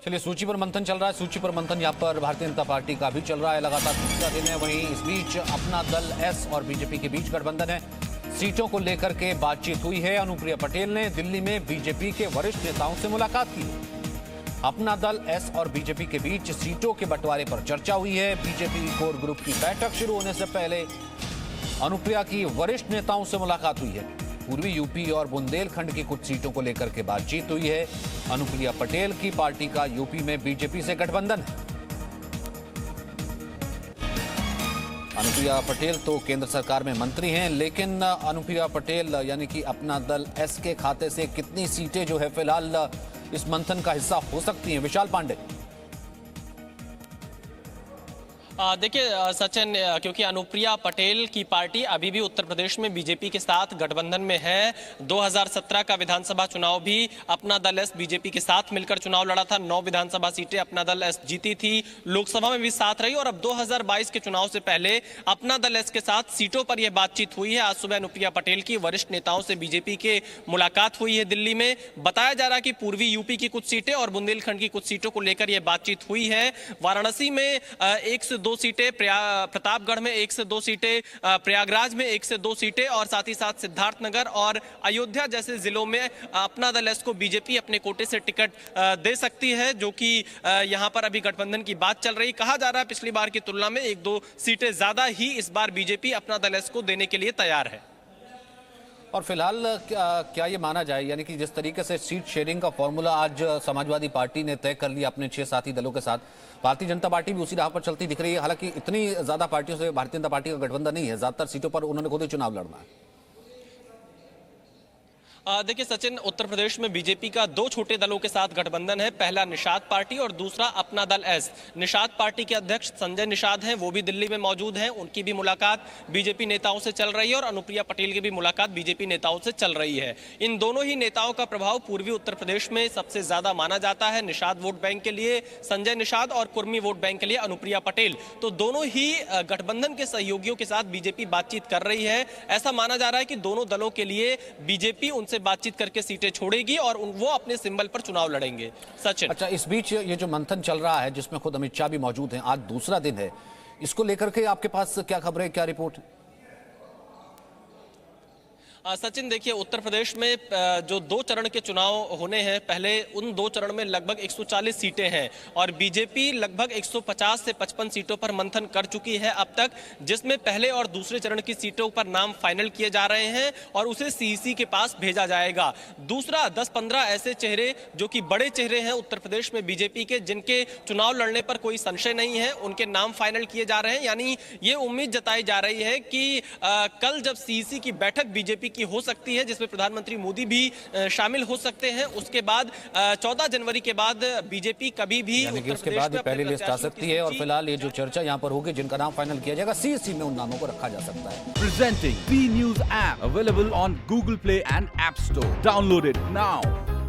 चलिए, सूची पर मंथन चल रहा है। सूची पर मंथन यहाँ पर भारतीय जनता पार्टी का भी चल रहा है, लगातार तीसरा दिन है। वहीं इस बीच अपना दल एस और बीजेपी के बीच गठबंधन है। सीटों को लेकर के बातचीत हुई है। अनुप्रिया पटेल ने दिल्ली में बीजेपी के वरिष्ठ नेताओं से मुलाकात की। अपना दल एस और बीजेपी के बीच सीटों के बंटवारे पर चर्चा हुई है। बीजेपी कोर ग्रुप की बैठक शुरू होने से पहले अनुप्रिया की वरिष्ठ नेताओं से मुलाकात हुई है। पूर्वी यूपी और बुंदेलखंड की कुछ सीटों को लेकर के बातचीत हुई है। अनुप्रिया पटेल की पार्टी का यूपी में बीजेपी से गठबंधन है। अनुप्रिया पटेल तो केंद्र सरकार में मंत्री हैं, लेकिन अनुप्रिया पटेल यानी कि अपना दल एस के खाते से कितनी सीटें जो है फिलहाल इस मंथन का हिस्सा हो सकती हैं? विशाल पांडे। देखिए सचिन, क्योंकि अनुप्रिया पटेल की पार्टी अभी भी उत्तर प्रदेश में बीजेपी के साथ गठबंधन में है। 2017 का विधानसभा चुनाव भी अपना दल एस बीजेपी के साथ मिलकर चुनाव लड़ा था। 9 विधानसभा सीटें अपना दल एस जीती थी, लोकसभा में भी साथ रही। और अब 2022 के चुनाव से पहले अपना दल एस के साथ सीटों पर यह बातचीत हुई है। आज सुबह अनुप्रिया पटेल की वरिष्ठ नेताओं से बीजेपी के मुलाकात हुई है दिल्ली में। बताया जा रहा है कि पूर्वी यूपी की कुछ सीटें और बुंदेलखंड की कुछ सीटों को लेकर यह बातचीत हुई है। वाराणसी में 1 से 2 सीटें, प्रतापगढ़ में 1 से 2 सीटें, प्रयागराज में 1 से 2 सीटें और साथ ही साथ सिद्धार्थनगर और अयोध्या जैसे जिलों में अपना दल एस को बीजेपी अपने कोटे से टिकट दे सकती है, जो कि यहां पर अभी गठबंधन की बात चल रही। कहा जा रहा है पिछली बार की तुलना में 1-2 सीटें ज्यादा ही इस बार बीजेपी अपना दल एस को देने के लिए तैयार है। और फिलहाल क्या ये माना जाए, यानी कि जिस तरीके से सीट शेयरिंग का फॉर्मूला आज समाजवादी पार्टी ने तय कर लिया अपने 6 साथी दलों के साथ, भारतीय जनता पार्टी भी उसी राह पर चलती दिख रही है। हालांकि इतनी ज्यादा पार्टियों से भारतीय जनता पार्टी का गठबंधन नहीं है, ज्यादातर सीटों पर उन्होंने खुद ही चुनाव लड़ना है। देखिए सचिन, उत्तर प्रदेश में बीजेपी का 2 छोटे दलों के साथ गठबंधन है। पहला निषाद पार्टी और दूसरा अपना दल एस। निषाद पार्टी के अध्यक्ष संजय निषाद हैं, वो भी दिल्ली में मौजूद हैं। उनकी भी मुलाकात बीजेपी नेताओं से चल रही है और अनुप्रिया पटेल की भी मुलाकात बीजेपी नेताओं से चल रही है। इन दोनों ही नेताओं का प्रभाव पूर्वी उत्तर प्रदेश में सबसे ज्यादा माना जाता है। निषाद वोट बैंक के लिए संजय निषाद और कुर्मी वोट बैंक के लिए अनुप्रिया पटेल, तो दोनों ही गठबंधन के सहयोगियों के साथ बीजेपी बातचीत कर रही है। ऐसा माना जा रहा है कि दोनों दलों के लिए बीजेपी उनसे बातचीत करके सीटें छोड़ेगी और वो अपने सिंबल पर चुनाव लड़ेंगे। सचिन, अच्छा, इस बीच ये जो मंथन चल रहा है जिसमें खुद अमित शाह भी मौजूद हैं, आज दूसरा दिन है, इसको लेकर के आपके पास क्या खबर है, क्या रिपोर्ट है? सचिन, देखिए उत्तर प्रदेश में जो 2 चरण के चुनाव होने हैं, पहले उन 2 चरण में लगभग 140 सीटें हैं और बीजेपी लगभग 150 से 55 सीटों पर मंथन कर चुकी है अब तक, जिसमें पहले और दूसरे चरण की सीटों पर नाम फाइनल किए जा रहे हैं और उसे सीईसी के पास भेजा जाएगा। दूसरा 10-15 ऐसे चेहरे जो कि बड़े चेहरे हैं उत्तर प्रदेश में बीजेपी के, जिनके चुनाव लड़ने पर कोई संशय नहीं है, उनके नाम फाइनल किए जा रहे हैं। यानी ये उम्मीद जताई जा रही है कि कल जब सीईसी की बैठक बीजेपी की हो सकती है, जिसमें प्रधानमंत्री मोदी भी शामिल हो सकते हैं, उसके बाद 14 जनवरी के बाद बीजेपी कभी भी उसके बाद पहली लिस्ट आ सकती है। और फिलहाल ये जो चर्चा यहाँ पर होगी, जिनका नाम फाइनल किया जाएगा, सीईसी में उन नामों को रखा जा सकता है। Presenting B News app available on Google Play and App Store. Download it now.